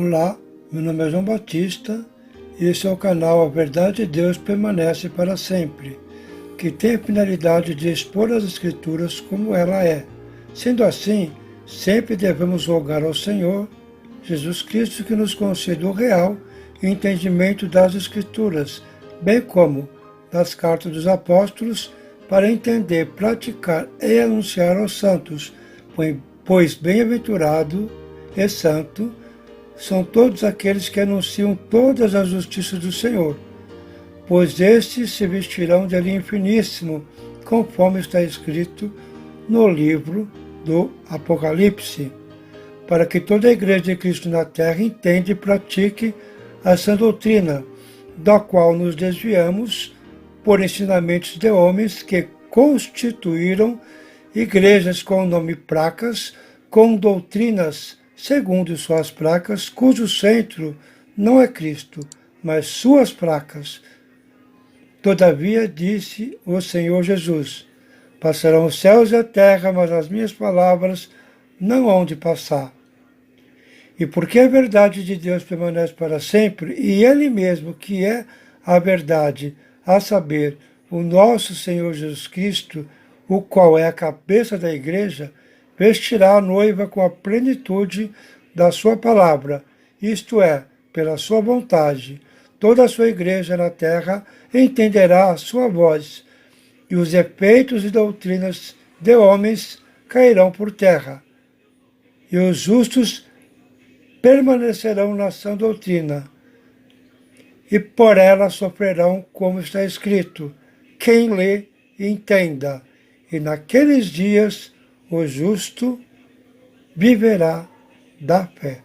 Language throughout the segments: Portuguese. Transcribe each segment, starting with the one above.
Olá, meu nome é João Batista e esse é o canal A Verdade de Deus Permanece para Sempre, que tem a finalidade de expor as Escrituras como ela é. Sendo assim, sempre devemos rogar ao Senhor Jesus Cristo que nos conceda o real entendimento das Escrituras, bem como das cartas dos apóstolos, para entender, praticar e anunciar aos santos, pois bem-aventurado e santo são todos aqueles que anunciam todas as justiças do Senhor, pois estes se vestirão de linho finíssimo, conforme está escrito no livro do Apocalipse, para que toda a igreja de Cristo na terra entenda e pratique a sã doutrina, da qual nos desviamos por ensinamentos de homens que constituíram igrejas com o nome placas, com doutrinas segundo suas placas, cujo centro não é Cristo, mas suas placas. Todavia, disse o Senhor Jesus, passarão os céus e a terra, mas as minhas palavras não hão de passar. E porque a verdade de Deus permanece para sempre, e Ele mesmo, que é a verdade, a saber, o nosso Senhor Jesus Cristo, o qual é a cabeça da igreja, vestirá a noiva com a plenitude da sua palavra, isto é, pela sua vontade. Toda a sua igreja na terra entenderá a sua voz, e os efeitos e doutrinas de homens cairão por terra. E os justos permanecerão na sã doutrina, e por ela sofrerão, como está escrito. Quem lê, entenda. E naqueles dias o justo viverá da fé.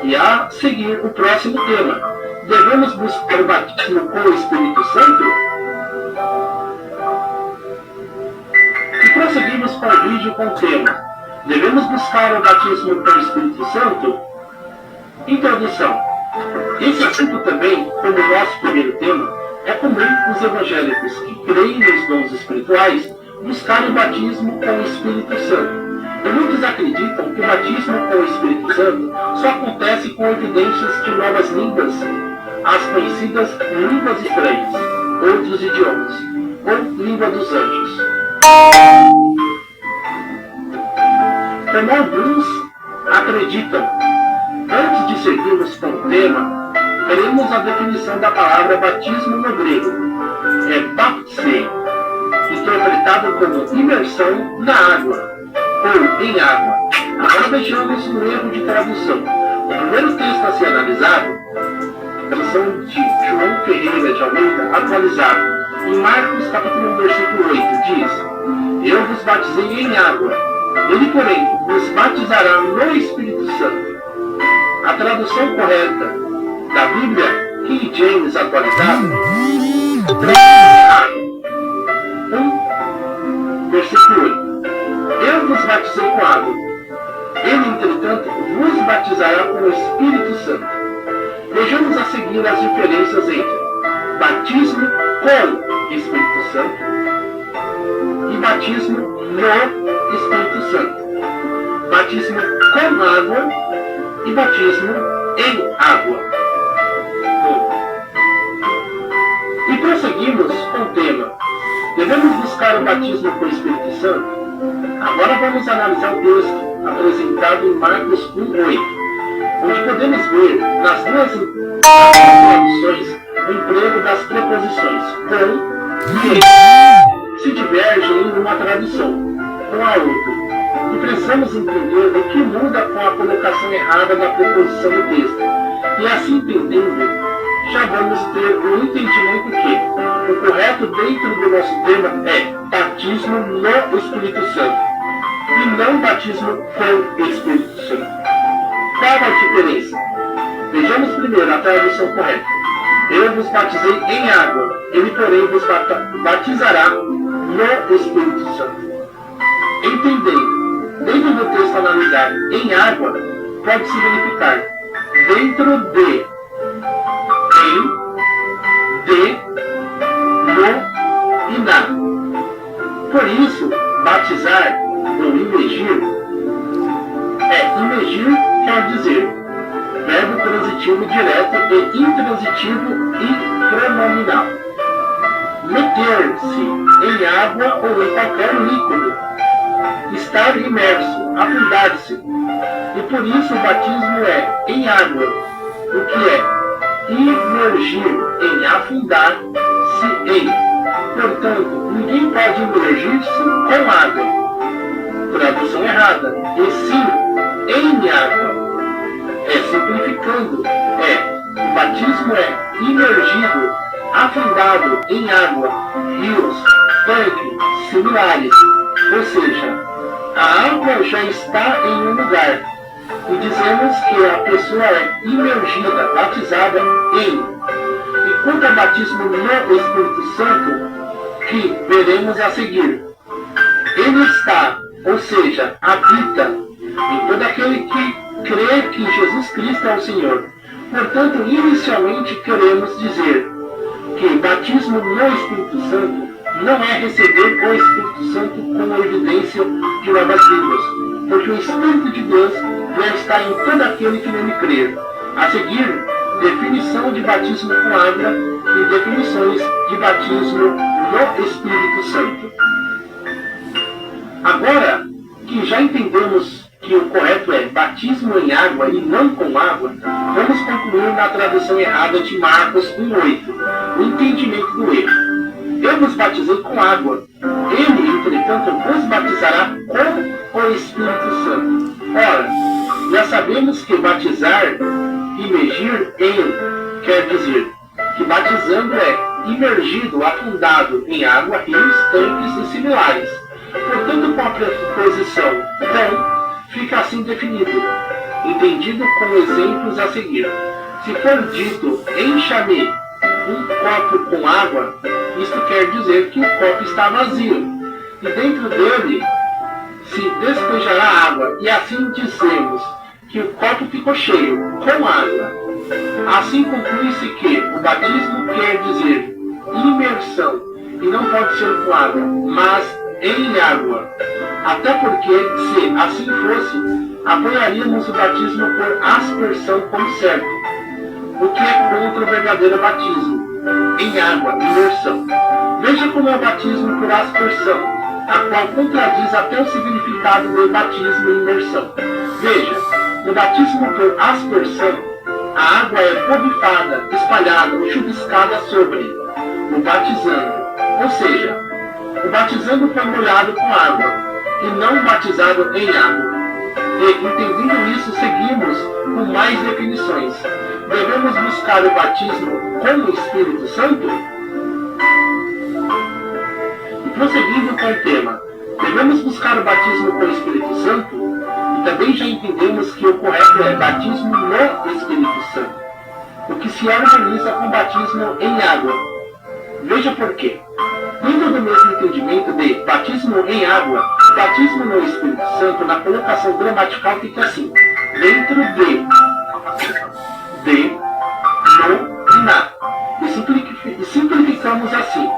E a seguir o próximo tema. Devemos buscar o batismo com o Espírito Santo? E prosseguimos com o vídeo com o tema. Devemos buscar o batismo com o Espírito Santo? Introdução. Esse assunto também, como o nosso primeiro tema, é comum os evangélicos que creem nos dons espirituais buscarem o batismo com o Espírito Santo. E muitos acreditam que o batismo com o Espírito Santo só acontece com evidências de novas línguas, as conhecidas línguas estranhas, outros idiomas, ou língua dos anjos. Como alguns acreditam, antes de seguirmos com o tema, teremos a definição da palavra batismo no grego. É baptise, interpretado como imersão na água, ou em água. Agora vejamos um erro de tradução. O primeiro texto a ser analisado, a tradução de João Ferreira de Almeida, atualizado, em Marcos capítulo 1, versículo 8, diz: Eu vos batizei em água, ele, porém, vos batizará no Espírito Santo. A tradução correta da Bíblia King James atualizada traduz errado. 1, versículo 8. Eu vos batizei com água. Ele, entretanto, vos batizará com o Espírito Santo. Vejamos a seguir as diferenças entre batismo com Espírito Santo e batismo no Espírito Santo. Batismo com água e batismo em água. E prosseguimos com o tema. Devemos buscar o batismo com o Espírito Santo? Agora vamos analisar o texto apresentado em Marcos 1:8, onde podemos ver nas duas traduções o emprego das preposições com e se divergem em uma tradução com a outra. E precisamos entender o que muda com a colocação errada da preposição no texto. E assim entendendo, já vamos ter o entendimento que o correto dentro do nosso tema é batismo no Espírito Santo e não batismo com o Espírito Santo. Qual a diferença? Vejamos primeiro a tradução correta. Eu vos batizei em água, ele, porém, vos batizará no Espírito Santo. Entendendo, dentro do texto analisado, em água pode significar dentro de, em, de, no e na. Por isso, batizar ou imergir quer dizer verbo transitivo direto e intransitivo e pronominal. Meter-se em água ou em qualquer líquido. Estar imerso, afundar-se. E por isso o batismo é em água, o que é imergir em afundar-se em. Portanto, ninguém pode imergir-se com água. Tradução errada. E sim, em água. Simplificando, o batismo é imergido, afundado em água, rios, tanques, similares. Ou seja, a água já está em um lugar. E dizemos que a pessoa é imergida, batizada em. E quanto ao batismo no Espírito Santo, que veremos a seguir, ele está, ou seja, habita em todo aquele que crê que Jesus Cristo é o Senhor. Portanto, inicialmente queremos dizer que batismo no Espírito Santo não é receber o Espírito Santo como evidência de novas línguas, porque o Espírito de Deus já está em todo aquele que nele crer. A seguir, definição de batismo com água e definições de batismo no Espírito Santo. Agora que já entendemos que o correto é batismo em água e não com água, vamos concluir na tradução errada de Marcos 1:8, o entendimento do erro. Eu vos batizei com água, ele, entretanto, vos batizará com o Espírito Santo. Ora, já sabemos que batizar, imergir em, quer dizer que batizando é imergido, afundado em água, rios, tanques e similares. Portanto, com a preposição com, fica assim definido. entendido com exemplos a seguir. Se for dito, encha-me um copo com água, isto quer dizer que o copo está vazio, e dentro dele se despejará água, e assim dizemos que o copo ficou cheio, com água. Assim conclui-se que o batismo quer dizer imersão, e não pode ser com água, mas em água. Até porque, se assim fosse, apoiaríamos o batismo por aspersão como certo, o que é contra o verdadeiro batismo, em água, imersão. Veja como é o batismo por aspersão, a qual contradiz até o significado do batismo em imersão. Veja, no batismo por aspersão, a água é borrifada, espalhada ou chuviscada sobre o batizando, ou seja, o batizando foi molhado com água, e não batizado em água. E, entendendo isso, seguimos com mais definições. Devemos buscar o batismo com o Espírito Santo? E prosseguindo com o tema, devemos buscar o batismo com o Espírito Santo? E também já entendemos que o correto é batismo no Espírito Santo, o que se harmoniza com o batismo em água. Veja por quê. Dentro do mesmo entendimento de batismo em água, batismo no Espírito Santo, na colocação gramatical fica assim: dentro de, no e na. E simplificamos assim.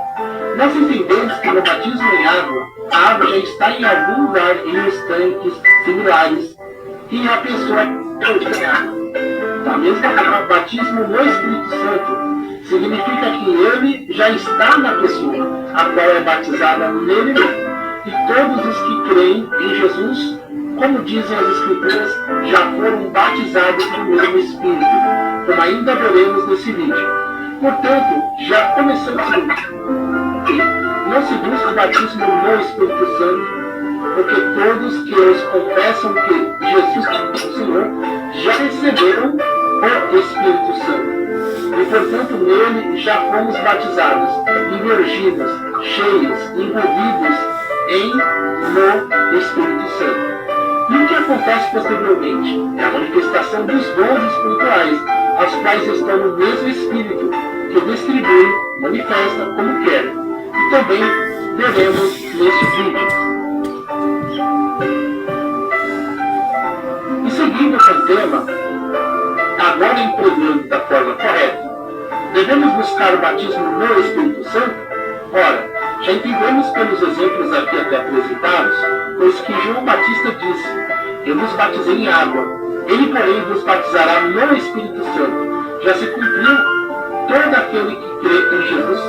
Nós entendemos que no batismo em água, a água já está em algum lugar em os tanques similares e a pessoa é água. Da mesma forma, batismo no Espírito Santo significa que ele já está na pessoa, a qual é batizada nele mesmo. E todos os que creem em Jesus, como dizem as Escrituras, já foram batizados no mesmo Espírito, como ainda veremos nesse vídeo. Portanto, já começamos a não se busca o batismo no Espírito Santo, porque todos que os confessam que Jesus é o Senhor já receberam o Espírito Santo. E, portanto, nele já fomos batizados, imergidos, cheios, envolvidos no Espírito Santo. E o que acontece posteriormente? É a manifestação dos dons espirituais, as quais estão no mesmo Espírito, que distribui, manifesta como quer. E também veremos neste vídeo. E seguindo com o tema, agora empregando da forma correta, devemos buscar o batismo no Espírito Santo? Ora, já entendemos pelos exemplos aqui até apresentados, pois que João Batista disse: eu vos batizei em água, ele porém vos batizará no Espírito Santo. Já se cumpriu todo aquele que crê em Jesus,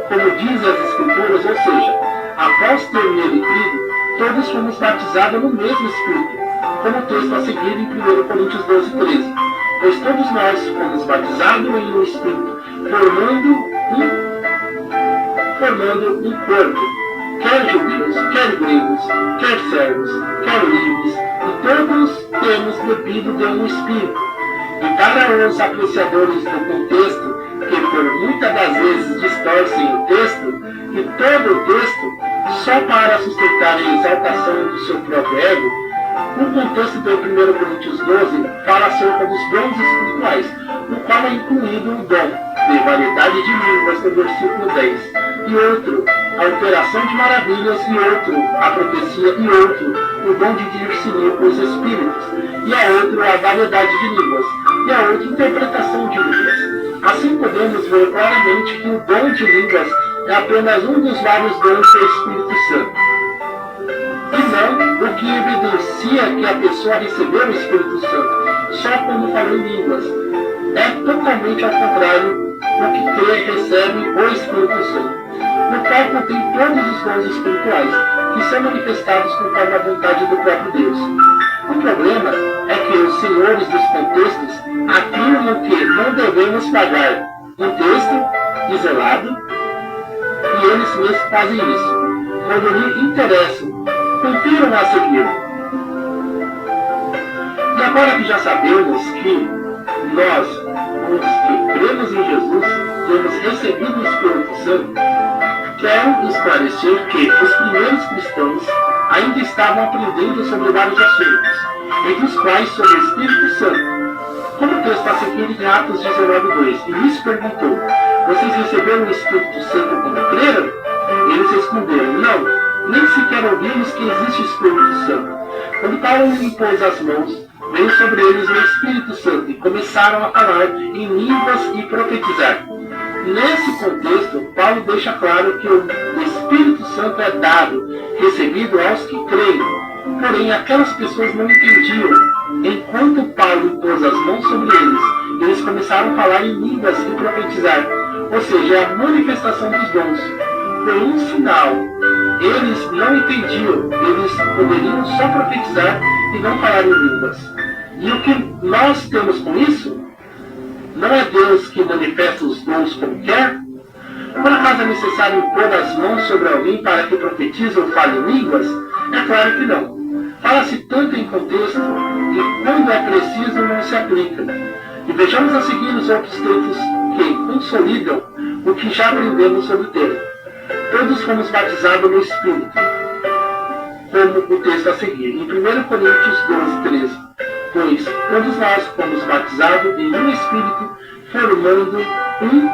como dizem as Escrituras, ou seja, após ter nele crido, todos fomos batizados no mesmo Espírito, como o texto a seguir em 1 Coríntios 12:13. Pois todos nós fomos batizados em um Espírito, formando um corpo, quer judeus, quer gregos, quer servos, quer livres, e todos temos bebido de um Espírito. E para os apreciadores do contexto, que por muitas das vezes distorcem o texto, e todo o texto, só para sustentar a exaltação do seu próprio ego, o contexto do 1 Coríntios 12 fala acerca dos dons espirituais, no qual é incluído o dom de variedade de línguas no versículo 10, e outro, a operação de maravilhas, e outro, a profecia, e outro, o dom de discernir os espíritos, e a outro, a variedade de línguas, e a outra, interpretação de línguas. Assim podemos ver claramente que o dom de línguas é apenas um dos vários dons do Espírito Santo, e não o que evidencia que a pessoa recebeu o Espírito Santo, só quando fala em línguas. É totalmente ao contrário do que crê recebe o Espírito Santo, no qual contém todos os dons espirituais, que são manifestados conforme a vontade do próprio Deus. O problema é que os senhores dos contextos afirmam que não devemos pagar um texto isolado, e eles mesmos fazem isso, quando lhe interessam. Confiram a seguir. E agora que já sabemos que nós, os que cremos em Jesus, temos recebido o Espírito Santo, quero esclarecer que os primeiros cristãos ainda estavam aprendendo sobre vários assuntos, entre os quais sobre o Espírito Santo. Como o texto está seguindo em Atos 19:2, e lhes perguntou: vocês receberam o Espírito Santo quando creram? Eles responderam: não, nem sequer ouvimos que existe o Espírito Santo. Quando Paulo impôs as mãos, veio sobre eles o Espírito Santo e começaram a falar em línguas e profetizar. Nesse contexto, Paulo deixa claro que o Espírito Santo é dado, recebido aos que creem. Porém, aquelas pessoas não entendiam. Enquanto Paulo impôs as mãos sobre eles, eles começaram a falar em línguas e profetizar. Ou seja, a manifestação dos dons. Foi um sinal. Eles não entendiam. Eles poderiam só profetizar e não falar em línguas. E o que nós temos com isso? Não é Deus que manifesta os dons como quer? Por acaso é necessário impor as mãos sobre alguém para que profetize ou fale em línguas? É claro que não. Fala-se tanto em contexto que quando é preciso não se aplica. E vejamos a seguir os outros textos que consolidam o que já aprendemos sobre o tema. Todos fomos batizados no Espírito, como o texto a seguir, em 1 Coríntios 12:13. Pois todos nós fomos batizados em um Espírito, formando um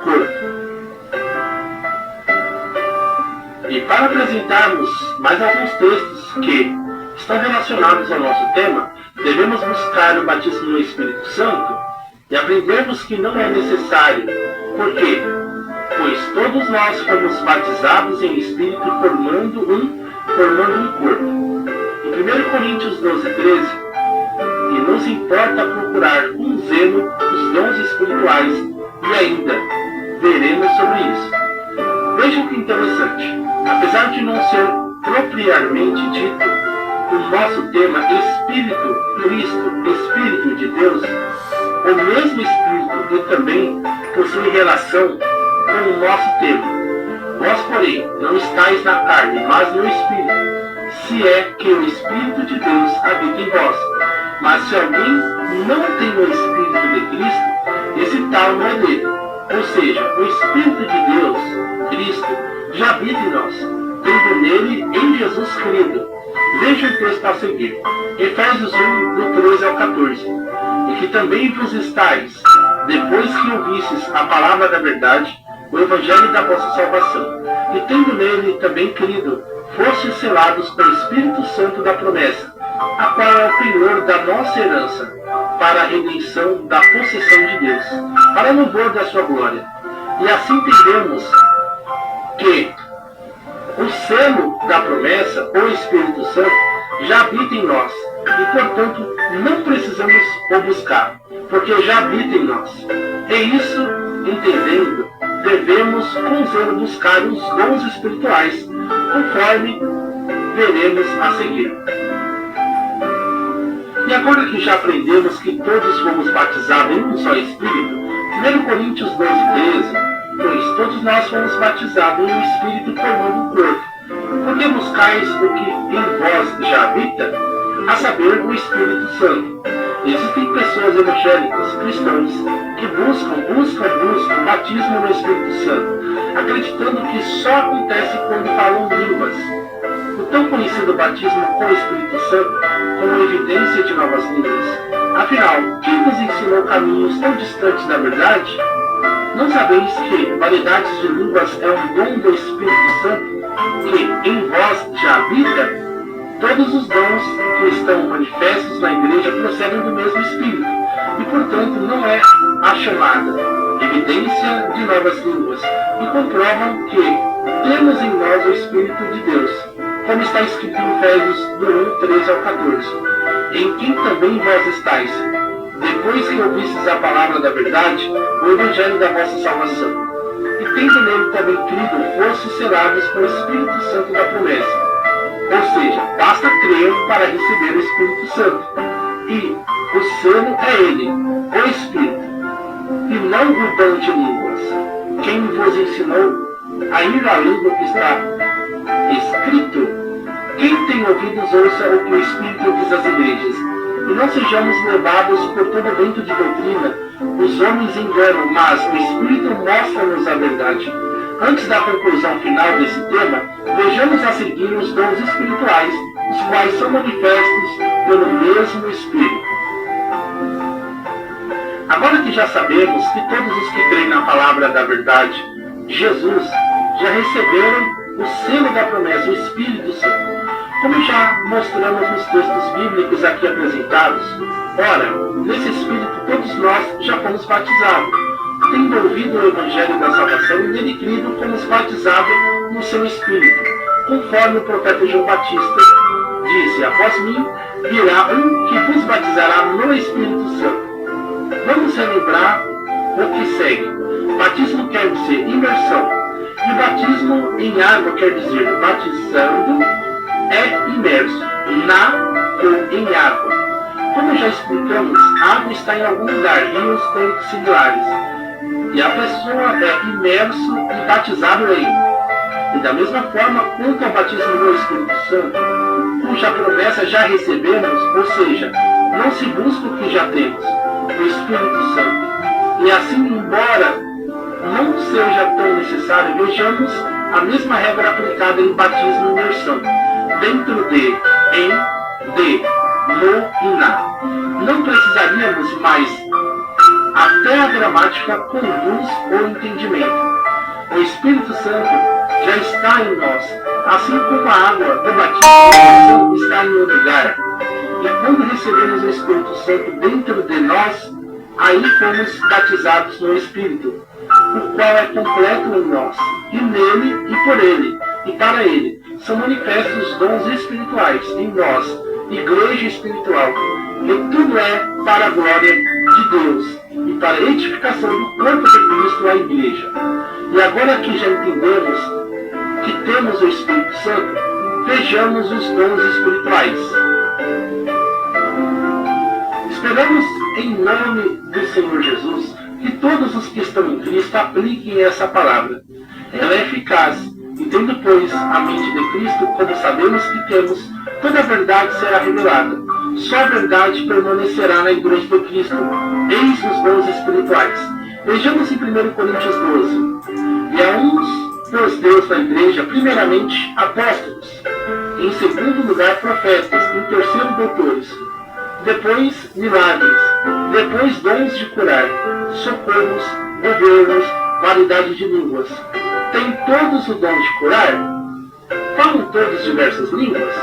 corpo. E para apresentarmos mais alguns textos que estão relacionados ao nosso tema, devemos buscar o batismo no Espírito Santo e aprendermos que não é necessário. Por quê? Pois todos nós fomos batizados em Espírito, formando um corpo. Em 1 Coríntios 12:13, e nos importa procurar com zelo os dons espirituais, e ainda veremos sobre isso. Vejam que interessante. Apesar de não ser propriamente dito, o nosso tema Espírito Cristo, Espírito de Deus, o mesmo Espírito também possui relação com o nosso tema. Vós, porém, não estáis na carne, mas no Espírito, se é que o Espírito de Deus habita em vós. Mas se alguém não tem o Espírito de Cristo, esse tal não é dele. Ou seja, o Espírito de Deus, Cristo, já habita em nós, tendo nele em Jesus crido. Veja o texto a seguir, Efésios 1, do 13 ao 14. E que também vos estáis, depois que ouvistes a palavra da verdade, o evangelho da vossa salvação, e tendo nele também crido, fostes selados pelo Espírito Santo da promessa, a qual é o penhor da nossa herança, para a redenção da possessão de Deus, para louvor da sua glória. E assim entendemos que o selo da promessa, o Espírito Santo, já habita em nós, e portanto não precisamos o buscar, porque já habita em nós. E isso, entendendo, devemos com zelo buscar os dons espirituais, conforme veremos a seguir. E agora que já aprendemos que todos fomos batizados em um só Espírito, 1 Coríntios 12:13, pois todos nós fomos batizados em um Espírito formando um corpo. Porque buscais o que em vós já habita, a saber, o Espírito Santo. Existem pessoas evangélicas, cristãos, que buscam o batismo no Espírito Santo, acreditando que só acontece quando falam línguas. O tão conhecido batismo com o Espírito Santo como evidência de novas línguas. Afinal, quem nos ensinou caminhos tão distantes da verdade? Não sabeis que variedades de línguas é um dom do Espírito Santo, que em vós já habita? Todos os dons que estão manifestos na igreja procedem do mesmo Espírito, e portanto não é a chamada evidência de novas línguas, e comprovam que temos em nós o Espírito de Deus, como está escrito em Efésios 1:13 ao 14, em quem também vós estáis, depois que ouvistes a palavra da verdade, o evangelho da vossa salvação, e tendo nele também crido, fostes selados com o Espírito Santo da promessa. Ou seja, basta crer para receber o Espírito Santo. E o selo é ele, o Espírito, e não o dom de línguas. Quem vos ensinou a ir além do que está escrito? Quem tem ouvidos ouça o que o Espírito diz às igrejas. e não sejamos levados por todo vento de doutrina. Os homens enganam, mas o Espírito mostra-nos a verdade. Antes da conclusão final desse tema, vejamos a seguir os dons espirituais, os quais são manifestos pelo mesmo Espírito. Agora que já sabemos que todos os que creem na palavra da verdade, Jesus, já receberam o selo da promessa, o Espírito Santo. Como já mostramos nos textos bíblicos aqui apresentados, ora, nesse Espírito todos nós já fomos batizados. Tendo ouvido o Evangelho da Salvação e nele crido, fomos batizados no seu Espírito, conforme o profeta João Batista disse: após mim virá um que vos batizará no Espírito Santo. Vamos relembrar o que segue. Batismo quer dizer imersão, e batismo em água quer dizer batizando é imerso, ou em água. Como já explicamos, a água está em algum lugar, rios têm similares, e a pessoa é imerso e batizado em. E da mesma forma, quanto ao batismo no Espírito Santo, cuja promessa já recebemos, ou seja, não se busca o que já temos, o Espírito Santo. E assim, embora não seja tão necessário, vejamos a mesma regra aplicada em batismo e imersão. Dentro de, em, de, no e na. Não precisaríamos mais, até a gramática conduz o entendimento. O Espírito Santo já está em nós, assim como a água do batismo está em um lugar. E quando recebemos o Espírito Santo dentro de nós, aí fomos batizados no Espírito, o qual é completo em nós, e nele e por ele, e para ele. São manifestos os dons espirituais em nós, igreja espiritual, e tudo é para a glória de Deus e para a edificação do corpo de Cristo, a igreja. E agora que já entendemos que temos o Espírito Santo, vejamos os dons espirituais. Esperamos, em nome do Senhor Jesus, que todos os que estão em Cristo apliquem essa palavra. Ela é eficaz. E tendo, pois, a mente de Cristo, como sabemos que temos, toda a verdade será revelada. Só a verdade permanecerá na igreja de Cristo. Eis os dons espirituais. Vejamos em 1 Coríntios 12. E a uns pôs Deus na igreja, primeiramente, apóstolos. Em segundo lugar, profetas. Em terceiro, doutores. Depois, milagres. Depois, dons de curar. Socorros, governos, variedade de línguas. Tem todos o dom de curar? Falam todos diversas línguas?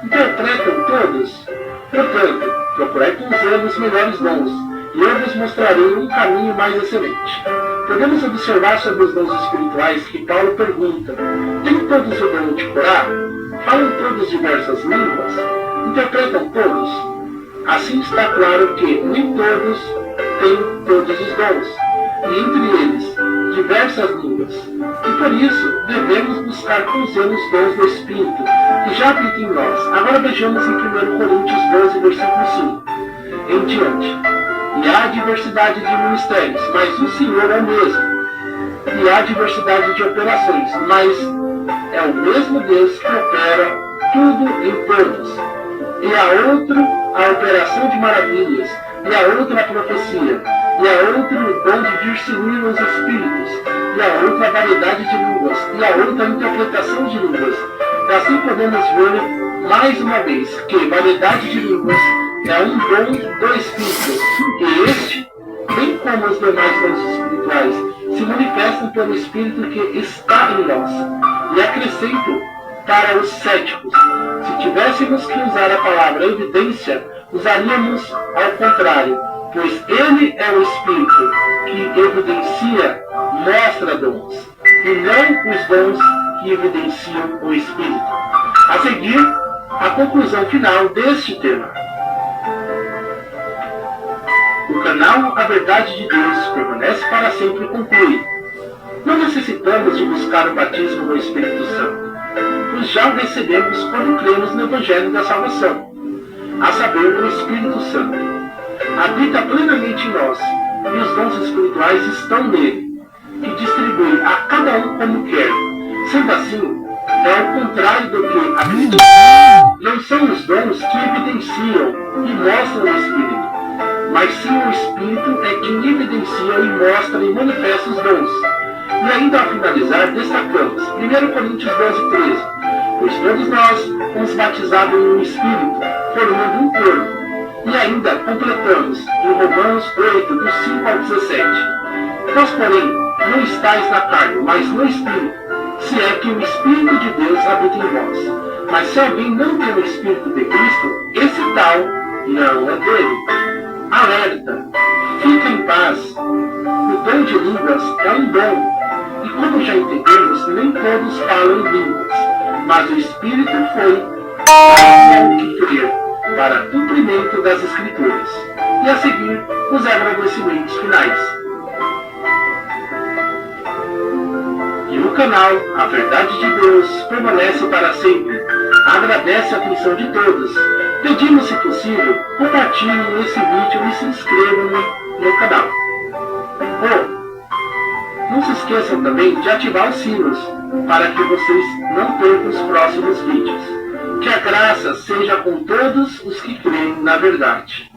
Interpretam todos? Portanto, procurai com zelo os melhores dons, e eu vos mostrarei um caminho mais excelente. Podemos observar sobre os dons espirituais que Paulo pergunta: tem todos o dom de curar? Falam todos diversas línguas? Interpretam todos? Assim está claro que nem todos têm todos os dons, e entre eles diversas línguas. E por isso devemos buscar com zelo os dons do Espírito, que já habita em nós. Agora vejamos em 1 Coríntios 12, versículo 5 em diante. E há diversidade de ministérios, mas o Senhor é o mesmo. E há diversidade de operações, mas é o mesmo Deus que opera tudo em todos. E há outro a operação de maravilhas, e há outra a profecia, e há outro o dom de discernir os espíritos, e há outra variedade de línguas, e há outra interpretação de línguas. E assim podemos ver mais uma vez que variedade de línguas é um dom do Espírito, e este, bem como os demais dons espirituais, se manifestam pelo Espírito que está em nós. E acrescento para os céticos: se tivéssemos que usar a palavra evidência, usaríamos ao contrário, pois ele é o Espírito que evidencia, mostra dons, e não os dons que evidenciam o Espírito. A seguir, a conclusão final deste tema. O canal A Verdade de Deus permanece para sempre e conclui: não necessitamos de buscar o batismo no Espírito Santo, pois já o recebemos quando cremos no Evangelho da Salvação, a saber, o Espírito Santo. Habita plenamente em nós, e os dons espirituais estão nele, que distribui a cada um como quer. Sendo assim, é o contrário do que acredita. Não são os dons que evidenciam e mostram o Espírito, mas sim o Espírito é quem evidencia e mostra e manifesta os dons. E ainda ao finalizar, destacamos 1 Coríntios 12:13, pois todos nós fomos batizados em um Espírito, formando um corpo. E ainda completamos em Romanos 8, do 5 ao 17. Vós, porém, não estáis na carne, mas no Espírito, se é que o Espírito de Deus habita em vós. Mas se alguém não tem o Espírito de Cristo, esse tal não é dele. Alerta! Fica em paz. O dom de línguas é um dom. E como já entendemos, nem todos falam em línguas. Mas o Espírito foi para o que crer, para cumprimento das Escrituras. E a seguir, os agradecimentos finais. E o canal A Verdade de Deus permanece para sempre. Agradece a atenção de todos. Pedimos, se possível, compartilhem esse vídeo e se inscrevam no canal. Não se esqueçam também de ativar os sinos, para que vocês não percam os próximos vídeos. Que a graça seja com todos os que creem na verdade.